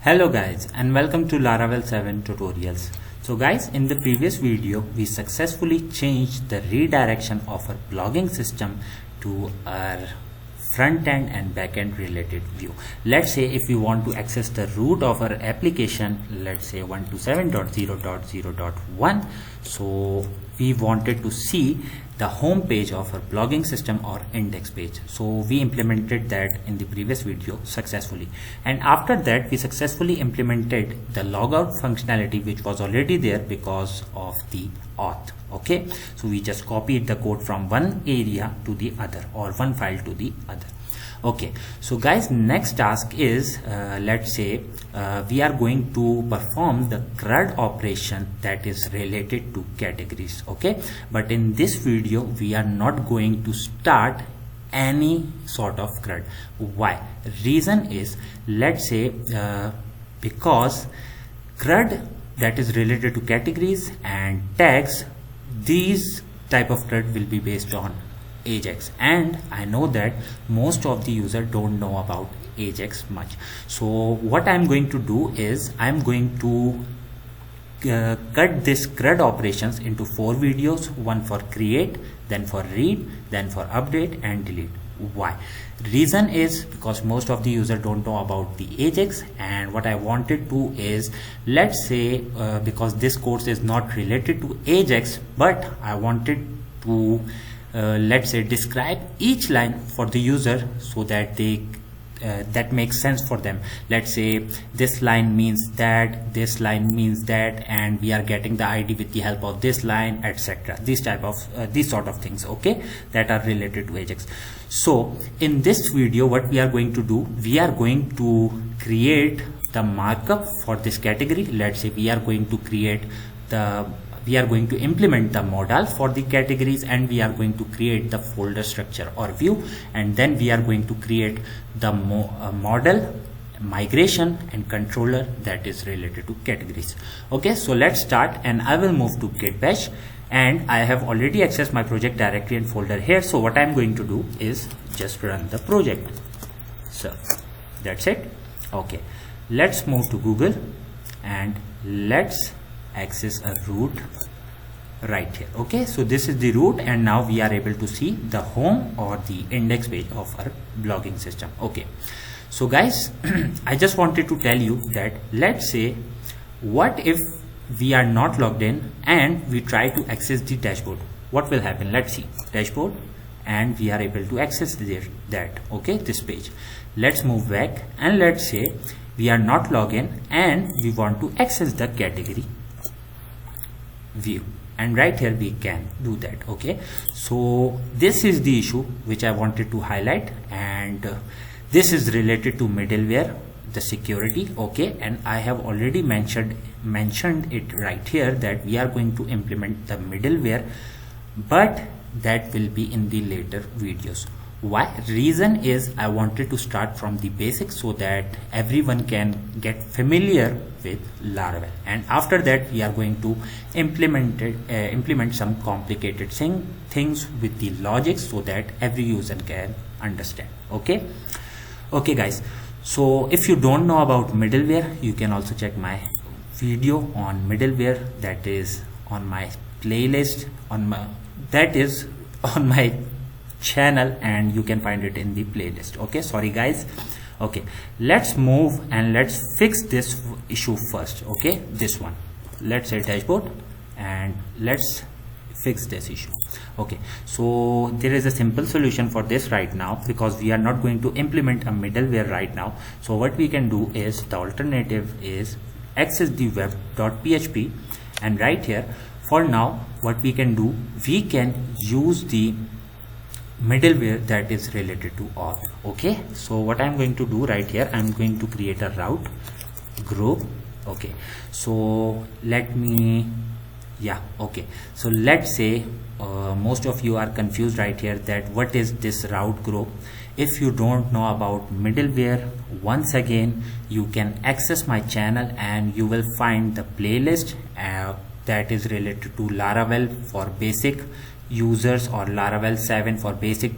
Hello guys and welcome to Laravel 7 tutorials. So guys, in the previous video we successfully changed the redirection of our blogging system to our front end and back end related view. Let's say if we want to access the root of our application, let's say 127.0.0.1, so we wanted to see the home page of our blogging system or index page. So we implemented that in the previous video successfully, and after that we successfully implemented the logout functionality which was already there because of the auth. Okay, so we just copied the code from one area to the other or one file to the other. Okay, so guys, next task is let's say we are going to perform the CRUD operation that is related to categories. Okay, but in this video we are not going to start any sort of CRUD. Why? Reason is, let's say because CRUD that is related to categories and tags, these type of CRUD will be based on Ajax, and I know that most of the user don't know about Ajax much. So what I'm going to do is I'm going to cut this CRUD operations into 4 videos, one for create, then for read, then for update and delete. Why? Reason is because most of the user don't know about the Ajax, and what I wanted to is, let's say because this course is not related to Ajax, but I wanted to let's say describe each line for the user so that they that makes sense for them. Let's say this line means that, this line means that, and we are getting the ID with the help of this line, etc. These type of these sort of things, okay, that are related to Ajax. So in this video what we are going to do, we are going to create the markup for this category. Let's say we are going to implement the modal for the categories, and we are going to create the folder structure or view, and then we are going to create the model, migration and controller that is related to categories. Okay, so let's start, and I will move to git bash, and I have already accessed my project directory and folder here. So what I'm going to do is just run the project. So that's it. Okay, let's move to Google and let's access a root right here. Okay, so this is the root, and now we are able to see the home or the index page of our blogging system. Okay, so guys, I just wanted to tell you that let's say what if we are not logged in and we try to access the dashboard. What will happen? Let's see dashboard, and we are able to access that. Okay, this page. Let's move back and let's say we are not logged in and we want to access the category view, and right here we can do that. Okay, so this is the issue which I wanted to highlight, and this is related to middleware, the security. Okay, and I have already mentioned it right here that we are going to implement the middleware, but that will be in the later videos. Why? Reason is I wanted to start from the basics so that everyone can get familiar with Laravel, and after that we are going to implement some complicated things with the logic so that every user can understand. Okay, guys, so if you don't know about middleware, you can also check my video on middleware that is on my playlist on my channel, and you can find it in the playlist. Okay, sorry guys. Okay, let's move and let's fix this issue first. Okay, this one, let's say dashboard, and let's fix this issue. Okay, so there is a simple solution for this right now, because we are not going to implement a middleware right now. So what we can do is, the alternative is access the web.php, and right here for now what we can do, we can use the middleware that is related to auth. Okay, so what I'm going to do right here, I'm going to create a route group. Okay, so let me okay, so let's say most of you are confused right here that what is this route group. If you don't know about middleware, once again you can access my channel and you will find the playlist that is related to Laravel for basic users, or Laravel 7 for basic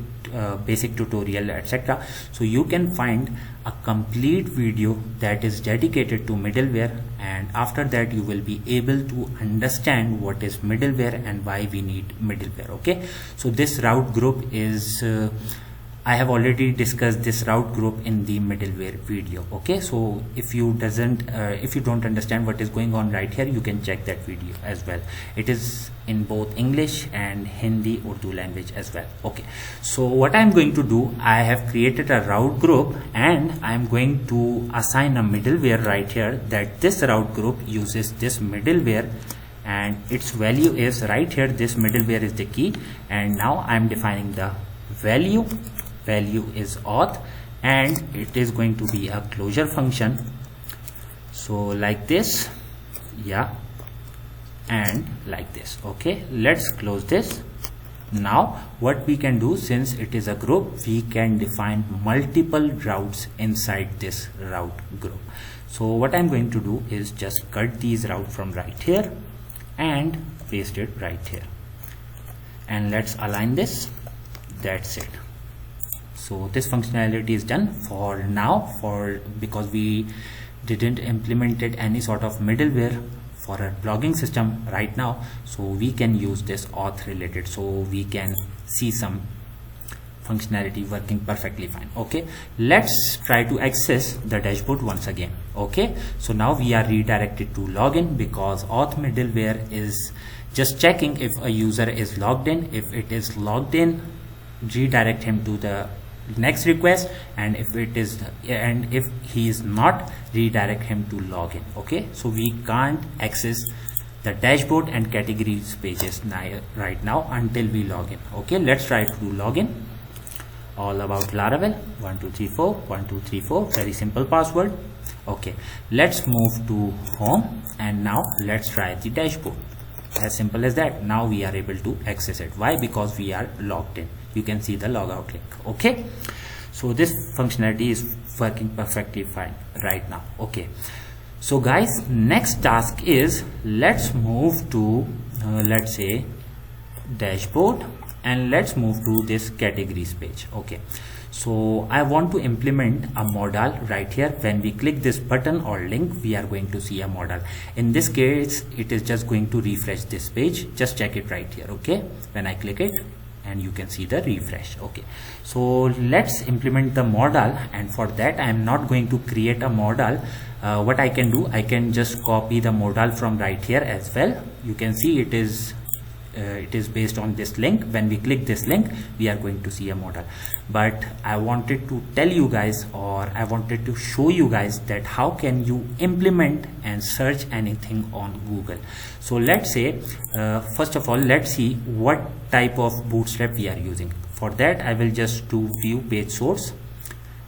basic tutorial, etc. So you can find a complete video that is dedicated to middleware, and after that you will be able to understand what is middleware and why we need middleware. Okay, so this route group is I have already discussed this route group in the middleware video. Okay, so if you don't understand what is going on right here, you can check that video as well. It is in both English and Hindi Urdu language as well. Okay, so what I'm going to do, I have created a route group and I'm going to assign a middleware right here, that this route group uses this middleware and its value is right here. This middleware is the key, and now I'm defining the value is auth, and it is going to be a closure function. So like this, yeah, and like this. Okay, let's close this. Now what we can do, since it is a group, we can define multiple routes inside this route group. So what I'm going to do is just cut these routes from right here and paste it right here, and let's align this. That's it. So this functionality is done for now, because we didn't implemented any sort of middleware for a blogging system right now, so we can use this auth related, so we can see some functionality working perfectly fine. Okay, let's try to access the dashboard once again. Okay, so now we are redirected to login, because auth middleware is just checking if a user is logged in. If it is logged in, redirect him to the next request, and if he is not, redirect him to login. Okay, so we can't access the dashboard and categories pages right now until we log in. Okay, let's try to do login. All about Laravel 1234 1234, very simple password. Okay, let's move to home, and now let's try the dashboard. As simple as that. Now we are able to access it. Why? Because we are logged in. You can see the logout link. Okay, so this functionality is working perfectly fine right now. Okay, so guys, next task is, let's move to let's say dashboard, and let's move to this categories page. Okay, so I want to implement a modal right here. When we click this button or link, we are going to see a modal. In this case, it is just going to refresh this page. Just check it right here. Okay, when I click it, and you can see the refresh. Okay, so let's implement the modal, and for that I am not going to create a modal. What I can do, I can just copy the modal from right here as well. You can see it is based on this link. When we click this link, we are going to see a modal. But I wanted to tell you guys, or I wanted to show you guys, that how can you implement and search anything on Google. So let's say first of all, let's see what type of bootstrap we are using. For that, I will just do view page source,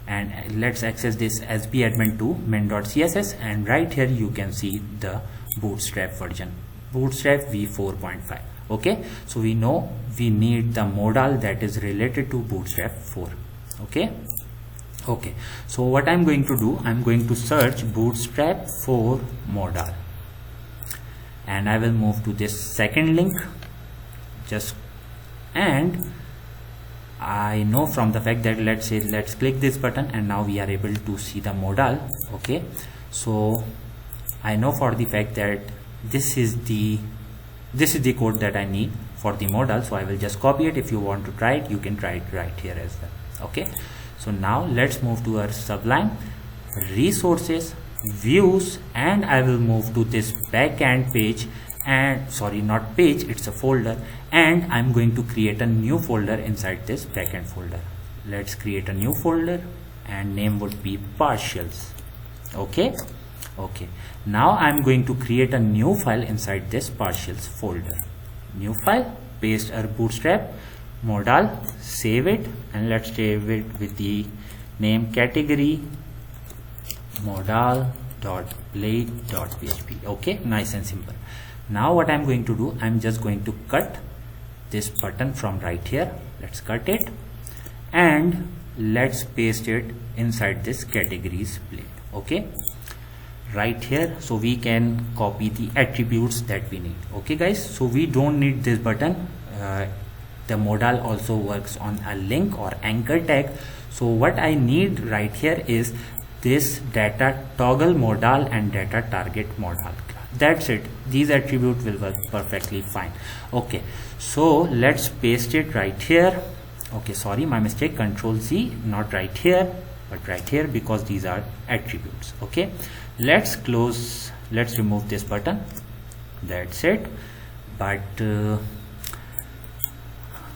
and let's access this sbadmin2 min.css, and right here you can see the bootstrap version, bootstrap v4.5. Okay, so we know we need the modal that is related to bootstrap 4. Okay, so what I'm going to do, I'm going to search bootstrap 4 modal, and I will move to this second link. And I know from the fact that, let's click this button, and now we are able to see the modal. Okay, so I know for the fact that this is the code that I need for the modal, so I will just copy it. If you want to try it, you can try it right here as well. Okay, so now let's move to our Sublime, resources, views, and I will move to this backend page, and sorry, not page, it's a folder, and I'm going to create a new folder inside this backend folder. Let's create a new folder, and name would be partials. Okay, now I'm going to create a new file inside this partials folder. New file, paste our bootstrap modal, save it, and let's save it with the name category modal.blade.php. Okay, nice and simple. Now what I'm going to do, I'm just going to cut this button from right here. Let's cut it, and let's paste it inside this categories blade. Okay, right here, so we can copy the attributes that we need. Okay guys, so we don't need this button. The modal also works on a link or anchor tag. So what I need right here is this data toggle modal and data target modal. That's it. These attributes will work perfectly fine. Okay, so let's paste it right here. Okay, sorry, my mistake, Control Z, not right here but right here, because these are attributes. Okay, let's remove this button. That's it. But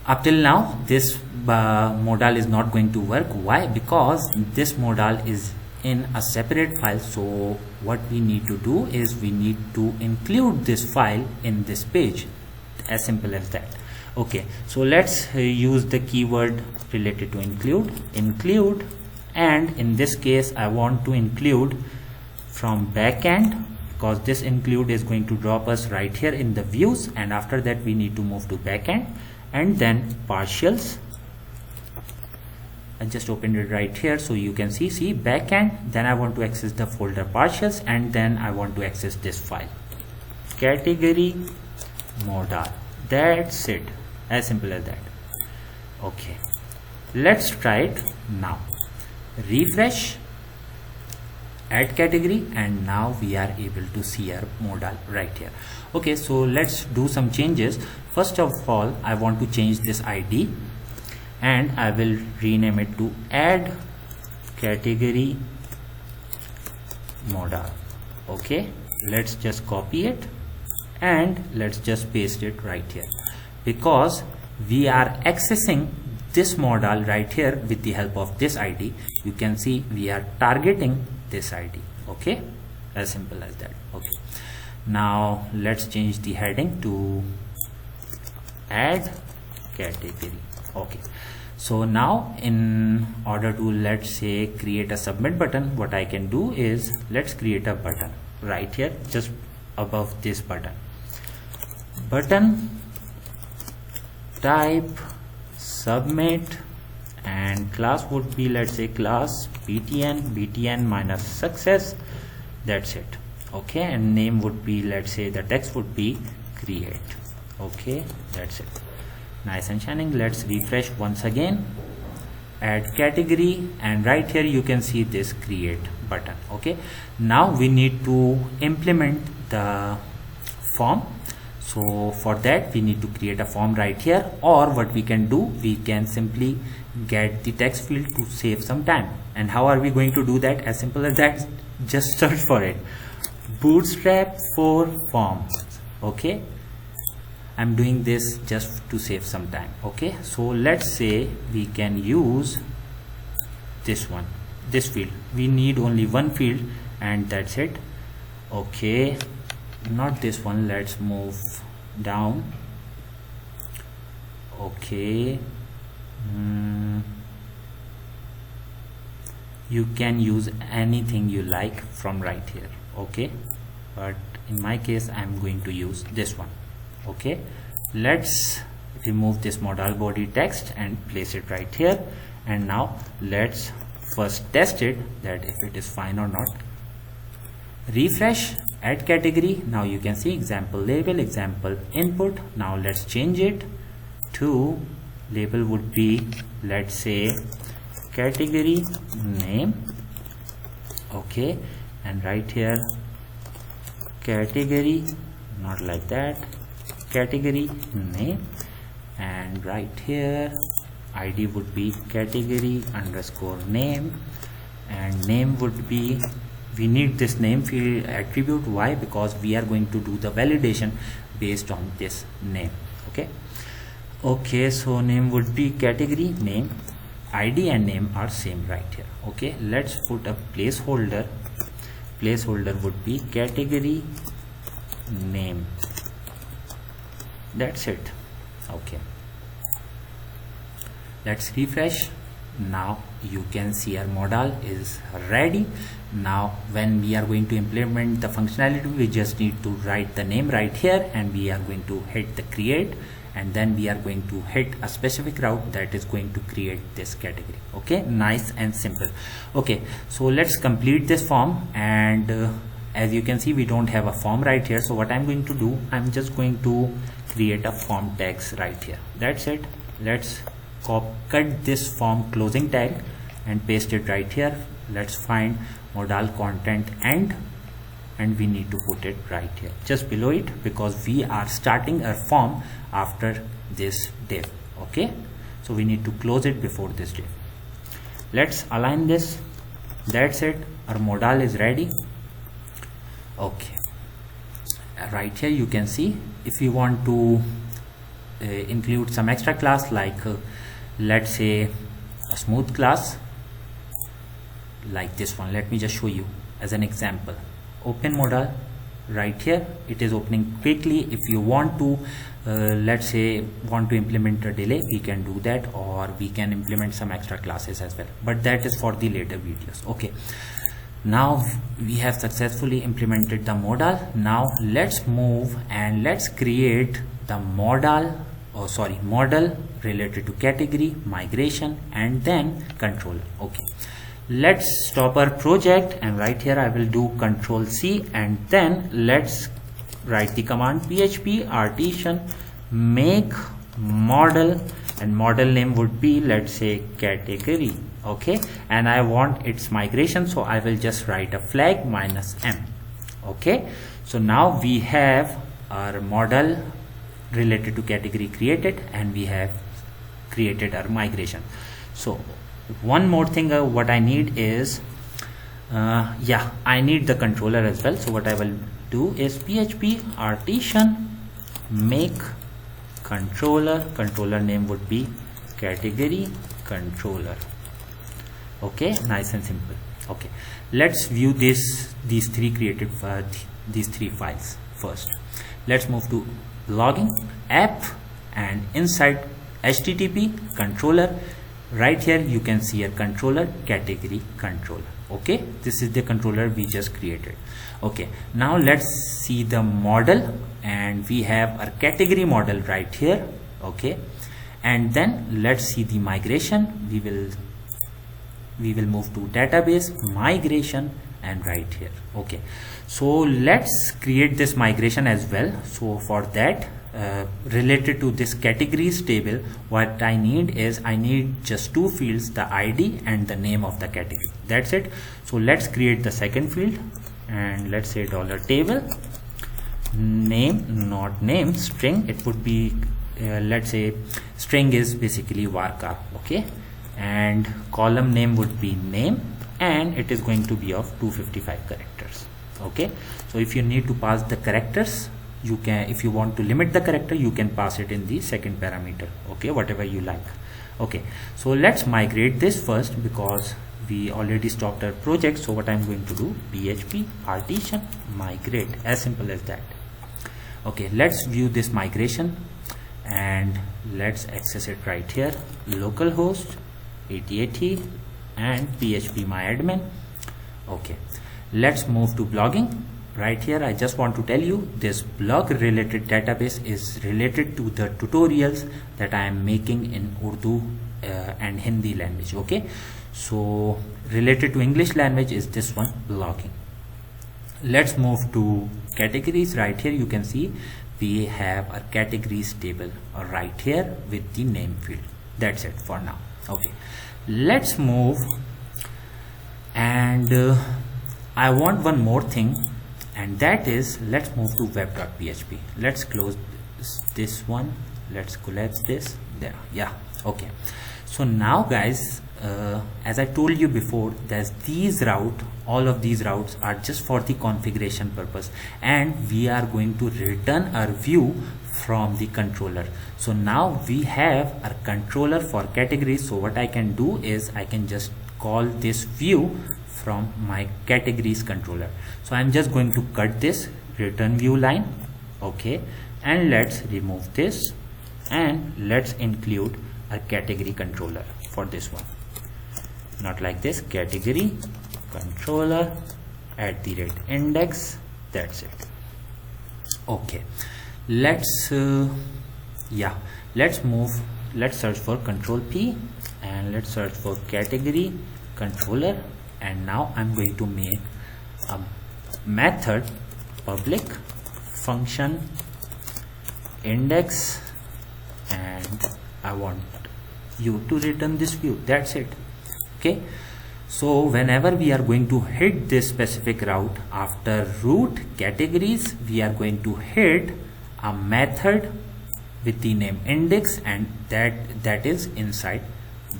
up till now this modal is not going to work. Why? Because this modal is in a separate file. So what we need to do is we need to include this file in this page, as simple as that. Okay, so let's use the keyword related to include, and in this case I want to include from backend, because this include is going to drop us right here in the views, and after that we need to move to backend, and then partials. I just opened it right here so you can see backend. Then I want to access the folder partials, and then I want to access this file, category modal. That's it, as simple as that. Okay, let's try it now. Refresh, add category, and now we are able to see our modal right here. Okay, so let's do some changes. First of all, I want to change this ID, and I will rename it to add category modal. Okay, let's just copy it and let's just paste it right here, because we are accessing this modal right here with the help of this ID. You can see we are targeting this ID. Okay, as simple as that. Okay, now let's change the heading to add category. Okay, so now in order to, let's say, create a submit button, what I can do is let's create a button right here just above this button type submit, and class would be, let's say, class btn minus success. That's it. Okay, and name would be, let's say, the text would be create. Okay, that's it. Nice and shining. Let's refresh once again, add category, and right here you can see this create button. Okay, now we need to implement the form. So for that we need to create a form right here, or what we can do, we can simply get the text field to save some time. And how are we going to do that? As simple as that, just search for it, bootstrap for forms. Okay, I'm doing this just to save some time. Okay, so let's say we can use this one, this field. We need only one field and that's it. Okay, not this one, let's move down. Okay, you can use anything you like from right here. Okay, but in my case I'm going to use this one. Okay, let's remove this modal body text and place it right here, and now let's first test it that if it is fine or not. Refresh, add category. Now you can see example label, example input. Now let's change it to, label would be, let's say, category name. Okay, and right here category, not like that, category name, and right here ID would be category underscore name, and name would be, we need this name field attribute. Why? Because we are going to do the validation based on this name. Okay, so name would be category name, ID and name are same right here. Okay, let's put a placeholder. Placeholder would be category name. That's it. Okay, let's refresh. Now you can see our modal is ready. Now when we are going to implement the functionality, we just need to write the name right here, and we are going to hit the create, and then we are going to hit a specific route that is going to create this category. Okay, nice and simple. Okay, so let's complete this form, and As you can see, we don't have a form right here. So what I'm going to do, I'm just going to create a form tags right here. That's it. Let's cut this form closing tag and paste it right here. Let's find modal content and we need to put it right here just below it, because we are starting a form after this div. Okay, so we need to close it before this div. Let's align this. That's it, our modal is ready. Okay, right here you can see, if you want to include some extra class like let's say a smooth class like this one, let me just show you as an example. Open modal right here, it is opening quickly. If you want to let's say want to implement a delay, we can do that, or we can implement some extra classes as well, but that is for the later videos. Okay, now we have successfully implemented the modal. Now let's move and let's create the modal related to category, migration, and then controller. Okay, let's stop our project, and right here I will do Control C, and then let's write the command php artisan make model, and model name would be, let's say, category. Okay, and I want its migration, so I will just write a flag -m. Okay, so now we have our model related to category created, and we have created our migration. So one more thing what I need is I need the controller as well. So what I will do is php artisan make controller name would be category controller. Okay, nice and simple. Okay, let's view these three created these three files first. Let's move to logging app, and inside http controller, right here you can see a controller category controller. Okay, this is the controller we just created. Okay, now let's see the model, and we have our category model right here. Okay, and then let's see the migration. We will move to database migration, and right here. Okay, so let's create this migration as well. So for that, related to this categories table, what I need is, I need just two fields, the ID and the name of the category. That's it. So let's create the second field, and let's say $table name, not name, string. It would be let's say string is basically varchar. Okay, and column name would be name, and it is going to be of 255 characters. Okay, so if you need to pass the characters, you can, if you want to limit the character, you can pass it in the second parameter. Okay, whatever you like. Okay, so let's migrate this first, because we already stopped our project. So what I'm going to do, php artisan migrate, as simple as that. Okay, let's view this migration, and let's access it right here, localhost 8080 and phpMyAdmin. Okay, let's move to blogging. Right here I just want to tell you, this blog related database is related to the tutorials that I am making in Urdu and Hindi language. Okay, so related to English language is this one, blogging. Let's move to categories. Right here you can see we have a categories table right here with the name field. That's it for now. Okay, let's move, and I want one more thing, and that is, let's move to web.php. Let's close this one, let's collapse this there. Yeah, okay, so now guys, as I told you before, there's these routes, all of these routes are just for the configuration purpose, and we are going to return our view from the controller. So now we have our controller for categories. So what I can do is, I can just call this view from my categories controller. So I'm just going to cut this return view line. Okay, and let's remove this, and let's include a category controller for this one, not like this, category controller @index. That's it. Okay, let's let's move, let's search for Control P, and let's search for category controller, and now I'm going to make a method public function index, and I want you to return this view. That's it. Okay, so whenever we are going to hit this specific route, after root categories we are going to hit a method with the name index, and that is inside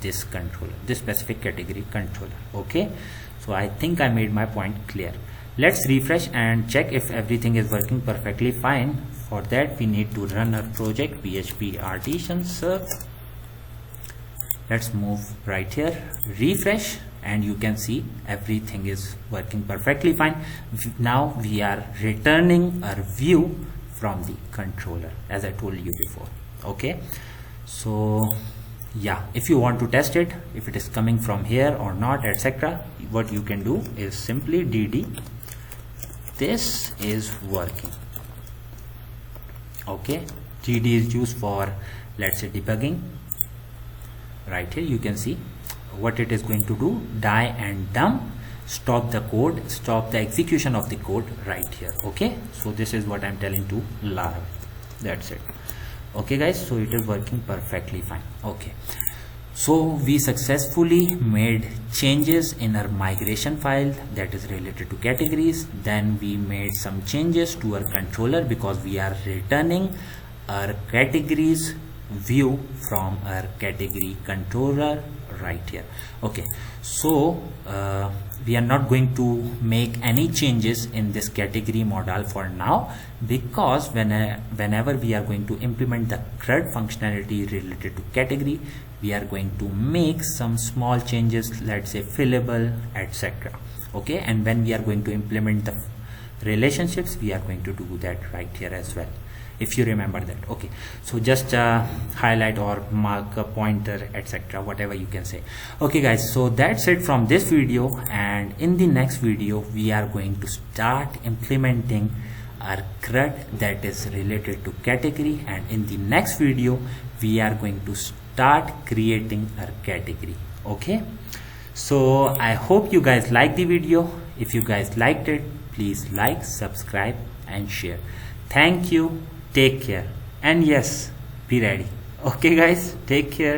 this controller, this specific category controller. Okay, so I think I made my point clear. Let's refresh and check if everything is working perfectly fine. For that we need to run our project PHP Artisan Serve. Let's move right here, refresh, and you can see everything is working perfectly fine. Now we are returning our view from the controller, as I told you before. Okay, so yeah, if you want to test it, if it is coming from here or not, etc., what you can do is simply dd this is working. Okay, dd is used for, let's say, debugging. Right here you can see what it is going to do: die and dump, stop the code, stop the execution of the code right here. Okay, so this is what I'm telling to Laravel. That's it. Okay guys, so it is working perfectly fine. Okay, so we successfully made changes in our migration file that is related to categories. Then we made some changes to our controller because we are returning our categories view from our category controller right here. Okay, so we are not going to make any changes in this category model for now, because whenever we are going to implement the CRUD functionality related to category, we are going to make some small changes, let's say fillable, etc. Okay, and when we are going to implement the relationships, we are going to do that right here as well, if you remember that. Okay, so just highlight or mark a pointer, etc., whatever you can say. Okay guys, so that's it from this video, and in the next video we are going to start implementing our CRUD that is related to category, and in the next video we are going to start creating our category. Okay, so I hope you guys like the video. If you guys liked it, please like, subscribe and share. Thank you. Take care, and yes, be ready. Okay guys, take care.